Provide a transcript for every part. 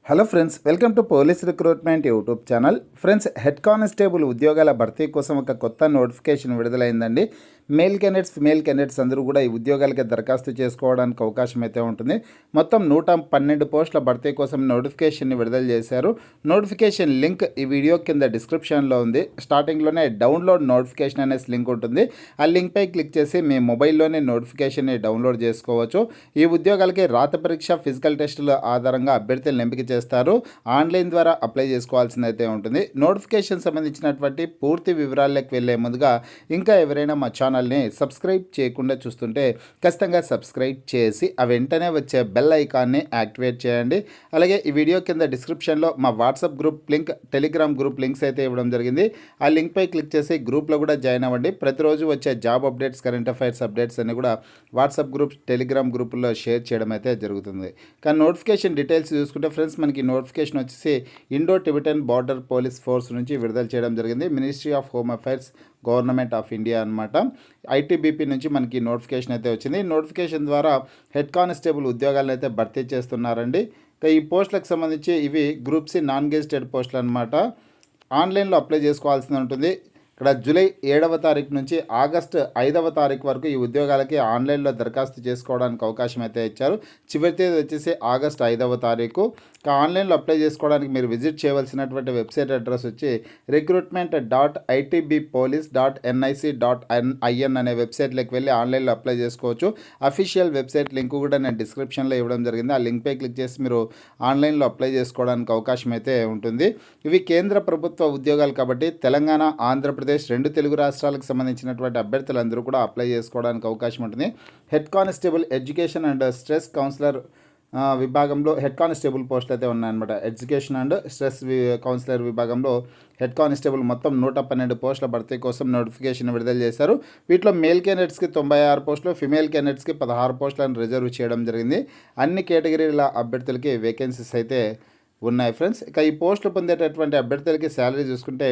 Hello friends, welcome to police recruitment YouTube channel. Friends, head constable ఉద్యోగాల భర్తీ కోసం ఒక కొత్త నోటిఫికేషన్ విడుదలైందండి. మేల్ క్యాండిడేట్స్, ఫిమేల్ క్యాండిడేట్స్ అందరూ కూడా ఈ ఉద్యోగాలకి దరఖాస్తు చేసుకోవడానికి అవకాశం అయితే ఉంటుంది. మొత్తం 112 పోస్టుల భర్తీ కోసం నోటిఫికేషన్ని విడుదల చేశారు. నోటిఫికేషన్ లింక్ ఈ వీడియో కింద డిస్క్రిప్షన్లో ఉంది. స్టార్టింగ్లోనే డౌన్లోడ్ నోటిఫికేషన్ అనేసి లింక్ ఉంటుంది. ఆ లింక్పై క్లిక్ చేసి మీ మొబైల్లోనే నోటిఫికేషన్ని డౌన్లోడ్ చేసుకోవచ్చు. ఈ ఉద్యోగాలకి రాత పరీక్ష, ఫిజికల్ టెస్టుల ఆధారంగా అభ్యర్థులను ఎంపిక చేస్తారు. ఆన్లైన్ ద్వారా అప్లై చేసుకోవాల్సింది అయితే ఉంటుంది. నోటిఫికేషన్ సంబంధించినటువంటి పూర్తి వివరాల్లోకి వెళ్ళే ముందుగా ఇంకా ఎవరైనా మా ఛానల్ని సబ్స్క్రైబ్ చేయకుండా చూస్తుంటే ఖచ్చితంగా సబ్స్క్రైబ్ చేసి ఆ వెంటనే వచ్చే బెల్ ఐకాన్ని యాక్టివేట్ చేయండి. అలాగే ఈ వీడియో కింద డిస్క్రిప్షన్లో మా WhatsApp group link, Telegram group links అయితే ఇవ్వడం జరిగింది. ఆ లింక్పై క్లిక్ చేసి గ్రూప్లో కూడా జాయిన్ అవ్వండి. ప్రతిరోజు వచ్చే job updates, current affairs updates అన్ని కూడా వాట్సాప్ గ్రూప్, టెలిగ్రామ్ గ్రూపుల్లో షేర్ చేయడం అయితే జరుగుతుంది. కానీ నోటిఫికేషన్ డీటెయిల్స్ చూసుకుంటే ఫ్రెండ్స్, మనకి నోటిఫికేషన్ వచ్చేసి Indo Tibetan border police force నుంచి విడుదల చేయడం జరిగింది. Ministry of home affairs, government of India అనమాట. ఐటీబీపీ నుంచి మనకి నోటిఫికేషన్ అయితే వచ్చింది. నోటిఫికేషన్ ద్వారా హెడ్ కానిస్టేబుల్ ఉద్యోగాలను అయితే భర్తీ చేస్తున్నారండి. ఈ పోస్టులకు సంబంధించి ఇవి గ్రూప్ సి నాన్ గెజిటెడ్ పోస్టులు అనమాట. ఆన్లైన్లో అప్లై చేసుకోవాల్సి ఉంటుంది. ఇక్కడ జూలై 7వ తారీఖు నుంచి ఆగస్టు 5వ తారీఖు వరకు ఈ ఉద్యోగాలకి ఆన్లైన్లో దరఖాస్తు చేసుకోవడానికి అవకాశం అయితే ఇచ్చారు. చివరి తేదీ వచ్చేసి ఆగస్టు 5వ తారీఖు. ఆన్లైన్లో అప్లై చేసుకోవడానికి మీరు విజిట్ చేయవలసినటువంటి వెబ్సైట్ అడ్రస్ వచ్చి recruitment.itbpolice.nic.in అనే వెబ్సైట్లోకి వెళ్ళి ఆన్లైన్లో అప్లై చేసుకోవచ్చు. అఫీషియల్ వెబ్సైట్ లింక్ కూడా నేను డిస్క్రిప్షన్లో ఇవ్వడం జరిగింది. ఆ లింక్పై క్లిక్ చేసి మీరు ఆన్లైన్లో అప్లై చేసుకోవడానికి అవకాశం అయితే ఉంటుంది. ఇవి కేంద్ర ప్రభుత్వ ఉద్యోగాలు కాబట్టి తెలంగాణ, ఆంధ్రప్రదేశ్, 2 తెలుగు రాష్ట్రాలకు సంబంధించినటువంటి అభ్యర్థులందరూ కూడా అప్లై చేసుకోవడానికి అవకాశం ఉంటుంది. Head constable education and stress counsellor విభాగంలో హెడ్ కానిస్టేబుల్ పోస్టులు అయితే ఉన్నాయన్నమాట. ఎడ్యుకేషన్ అండ్ స్ట్రెస్ కౌన్సిలర్ విభాగంలో హెడ్ కానిస్టేబుల్ మొత్తం 112 పోస్టుల భర్తీ కోసం నోటిఫికేషన్ విడుదల చేశారు. వీటిలో మేల్ క్యాండిడేట్స్కి 96 పోస్టులు, ఫిమేల్ క్యాండిడేట్స్కి 16 పోస్టులను రిజర్వ్ చేయడం జరిగింది. అన్ని కేటగిరీల అభ్యర్థులకి వేకెన్సీస్ అయితే ఉన్నాయి ఫ్రెండ్స్. ఇక ఈ పోస్టులు పొందేటటువంటి అభ్యర్థులకి శాలరీ చూసుకుంటే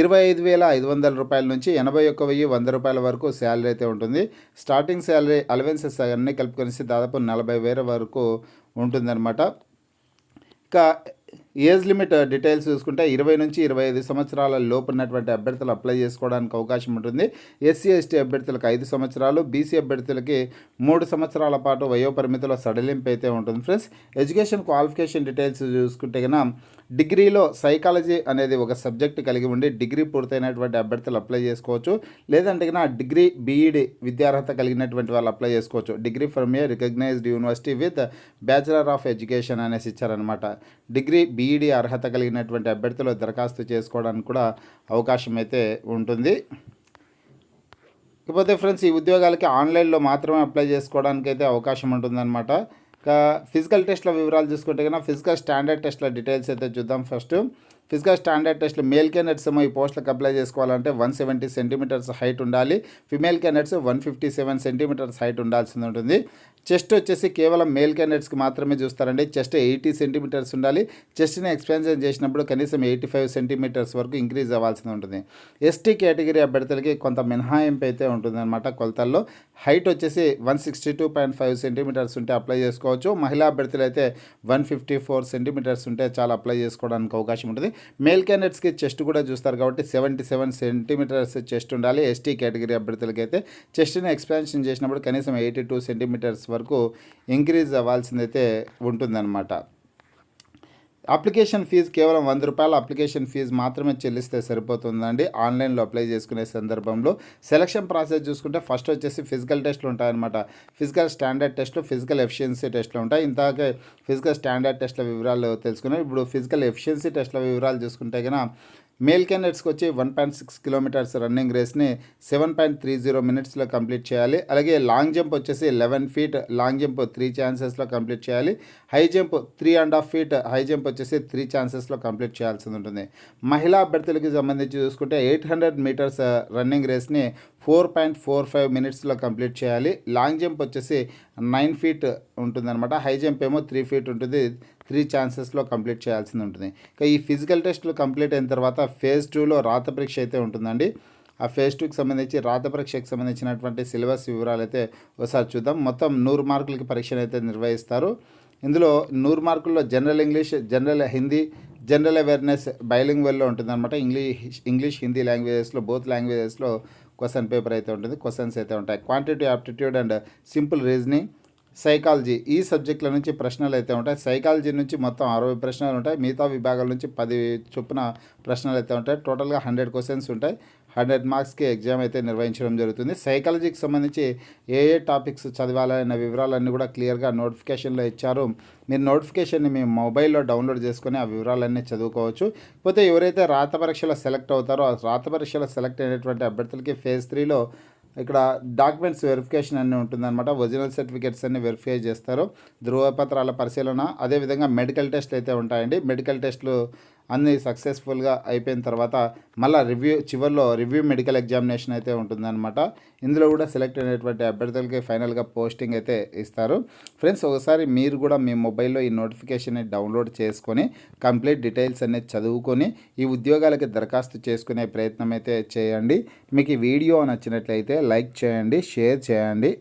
25,500 రూపాయల నుంచి 81,100 వరకు శాలరీ అయితే ఉంటుంది. స్టార్టింగ్ శాలరీ, అలవెన్సెస్ అన్నీ కలుపుకొని దాదాపు 40,000 వరకు ఉంటుందన్నమాట. ఇక ఏజ్ లిమిట్ డీటెయిల్స్ చూసుకుంటే 20 నుంచి 25 సంవత్సరాల లోపు ఉన్నటువంటి అభ్యర్థులు అప్లై చేసుకోవడానికి అవకాశం ఉంటుంది. ఎస్సీ ఎస్టీ అభ్యర్థులకు 5 సంవత్సరాలు, బీసీ అభ్యర్థులకి 3 సంవత్సరాల పాటు వయోపరిమితిలో సడలింపు అయితే ఉంటుంది ఫ్రెండ్స్. ఎడ్యుకేషన్ క్వాలిఫికేషన్ డీటెయిల్స్ చూసుకుంటే కన్నా డిగ్రీలో సైకాలజీ అనేది ఒక సబ్జెక్ట్ కలిగి ఉండి డిగ్రీ పూర్తయినటువంటి అభ్యర్థులు అప్లై చేసుకోవచ్చు. లేదంటే కన్నా డిగ్రీ బీఈడి విద్యార్హత కలిగినటువంటి వాళ్ళు అప్లై చేసుకోవచ్చు. Degree from a recognised university with bachelor of education అనేసి ఇచ్చారనమాట. డిగ్రీ బీఈడి అర్హత కలిగినటువంటి అభ్యర్థులు దరఖాస్తు చేసుకోవడానికి కూడా అవకాశం అయితే ఉంటుంది. ఇకపోతే ఫ్రెండ్స్, ఈ ఉద్యోగాలకి ఆన్లైన్లో మాత్రమే అప్లై చేసుకోవడానికి అయితే అవకాశం ఉంటుందన్నమాట. ఫిజికల్ టెస్ట్ల వివరాలు చూసుకుంటే కన్నా ఫిజికల్ స్టాండర్డ్ టెస్ట్ల డీటెయిల్స్ అయితే చూద్దాం. ఫస్ట్ ఫిజికల్ స్టాండర్డ్ టెస్ట్లు మేల్ క్యాండిడేట్స్ ఏమో ఈ పోస్టులకు అప్లై చేసుకోవాలంటే 170 సెంటీమీటర్స్ హైట్ ఉండాలి. ఫిమేల్ క్యాండిడేట్స్ 157 సెంటీమీటర్స్ హైట్ ఉండాల్సి ఉంటుంది. చెస్ట్ వచ్చేసి కేవలం మేల్ క్యాండిడేట్స్కి మాత్రమే చూస్తారండి. చెస్ట్ 80 సెంటీమీటర్స్ ఉండాలి. చెస్ట్ని ఎక్స్పాన్షన్ చేసినప్పుడు కనీసం 85 సెంటీమీటర్స్ వరకు ఇంక్రీజ్ అవ్వాల్సి ఉంటుంది. ఎస్టీ కేటగిరీ అభ్యర్థులకి కొంత మినహాయింపు అయితే ఉంటుందన్నమాట కొలతల్లో. హైట్ వచ్చేసి 162.5 సెంటీమీటర్స్ ఉంటే అప్లై చేసుకోవచ్చు. మహిళా అభ్యర్థులు అయితే 154 సెంటీమీటర్స్ ఉంటే చాలా అప్లై చేసుకోవడానికి అవకాశం ఉంటుంది. మేల్ క్యాండిడేట్స్కి చెస్ట్ కూడా చూస్తారు కాబట్టి 77 సెంటీమీటర్స్ చెస్ట్ ఉండాలి. ఎస్టీ కేటగిరీ అభ్యర్థులకి అయితే చెస్ట్ని ఎక్స్పాన్షన్ చేసినప్పుడు కనీసం 82 సెంటీమీటర్స్ వరకు ఇంక్రీజ్ అవ్వాల్సిందైతే ఉంటుందన్నమాట. అప్లికేషన్ ఫీజు కేవలం 100 రూపాయల అప్లికేషన్ ఫీజు మాత్రమే చెల్లిస్తే సరిపోతుందండి. ఆన్లైన్లో అప్లై చేసుకునే సందర్భంలో సెలక్షన్ ప్రాసెస్ చూసుకుంటే ఫస్ట్ వచ్చేసి ఫిజికల్ టెస్ట్లు ఉంటాయన్నమాట. ఫిజికల్ స్టాండర్డ్ టెస్ట్లు, ఫిజికల్ ఎఫిషియన్సీ టెస్ట్లు ఉంటాయి. ఇంతకే ఫిజికల్ స్టాండర్డ్ టెస్ట్ల వివరాలు తెలుసుకున్నాం. ఇప్పుడు ఫిజికల్ ఎఫిషియన్సీ టెస్ట్ల వివరాలు చూసుకుంటే కన్నా మేల్ క్యాండిడేట్స్కి వచ్చి 1.6 కిలోమీటర్స్ రన్నింగ్ రేస్ని 7.30 మినిట్స్లో కంప్లీట్ చేయాలి. అలాగే లాంగ్ జంప్ వచ్చేసి 11 ఫీట్ లాంగ్ జంప్ 3 ఛాన్సెస్లో కంప్లీట్ చేయాలి. High jump 3.5 feet high jump వచ్చేసి 3 ఛాన్సెస్లో కంప్లీట్ చేయాల్సి ఉంటుంది. మహిళా అభ్యర్థులకి సంబంధించి చూసుకుంటే 800 మీటర్స్ రన్నింగ్ రేస్ని 4.45 మినిట్స్లో కంప్లీట్ చేయాలి. లాంగ్ జంప్ వచ్చేసి 9 ఫీట్ ఉంటుందన్నమాట. హై జంప్ ఏమో 3 ఫీట్ ఉంటుంది. 3 ఛాన్సెస్లో కంప్లీట్ చేయాల్సి ఉంటుంది. ఇక ఈ ఫిజికల్ టెస్టులు కంప్లీట్ అయిన తర్వాత ఫేజ్ 2లో రాత పరీక్ష అయితే ఉంటుందండి. ఆ ఫేజ్ 2కి సంబంధించి రాత పరీక్షకు సంబంధించినటువంటి సిలబస్ వివరాలు అయితే ఒకసారి చూద్దాం. మొత్తం 100 మార్కులకి పరీక్షను అయితే నిర్వహిస్తారు. ఇందులో 100 మార్కుల్లో general English, general Hindi, general awareness బైలింగ్వల్లో ఉంటుందన్నమాట. ఇంగ్లీష్ హిందీ లాంగ్వేజెస్లో, బోత్ లాంగ్వేజెస్లో క్వశ్చన్ పేపర్ అయితే ఉంటుంది, క్వశ్చన్స్ అయితే ఉంటాయి. Quantity aptitude and simple reasoning, psychology ఈ సబ్జెక్టుల నుంచి ప్రశ్నలు అయితే ఉంటాయి. సైకాలజీ నుంచి మొత్తం 60 ప్రశ్నలు ఉంటాయి. మిగతా విభాగాల నుంచి 10 చొప్పున ప్రశ్నలు అయితే ఉంటాయి. టోటల్గా 100 క్వశ్చన్స్ ఉంటాయి. 100 మార్క్స్కి ఎగ్జామ్ అయితే నిర్వహించడం జరుగుతుంది. సైకాలజీకి సంబంధించి ఏ టాపిక్స్ చదవాలన్న వివరాలన్నీ కూడా క్లియర్గా నోటిఫికేషన్లో ఇచ్చారు. మీరు నోటిఫికేషన్ని మీ మొబైల్లో డౌన్లోడ్ చేసుకొని ఆ వివరాలన్నీ చదువుకోవచ్చు. పోతే ఎవరైతే రాత పరీక్షలో సెలెక్ట్ అవుతారో, ఆ రాత పరీక్షలో సెలెక్ట్ అయినటువంటి అభ్యర్థులకి ఫేజ్ 3లో ఇక్కడ డాక్యుమెంట్స్ వెరిఫికేషన్ అన్నీ ఉంటుందన్నమాట. ఒరిజినల్ సర్టిఫికేట్స్ అన్ని వెరిఫై చేస్తారు. ధృవపత్రాల పరిశీలన, అదేవిధంగా మెడికల్ టెస్ట్లు అయితే ఉంటాయండి. మెడికల్ టెస్ట్లు అన్నీ సక్సెస్ఫుల్గా అయిపోయిన తర్వాత మళ్ళీ చివరిలో రివ్యూ మెడికల్ ఎగ్జామినేషన్ అయితే ఉంటుందన్నమాట. ఇందులో కూడా సెలెక్ట్ అయినటువంటి అభ్యర్థులకి ఫైనల్గా పోస్టింగ్ అయితే ఇస్తారు. ఫ్రెండ్స్, ఒకసారి మీరు కూడా మీ మొబైల్లో ఈ నోటిఫికేషన్ని డౌన్లోడ్ చేసుకొని కంప్లీట్ డీటెయిల్స్ అనేది చదువుకొని ఈ ఉద్యోగాలకి దరఖాస్తు చేసుకునే ప్రయత్నం అయితే చేయండి. మీకు ఈ వీడియో నచ్చినట్లయితే లైక్ చేయండి, షేర్ చేయండి.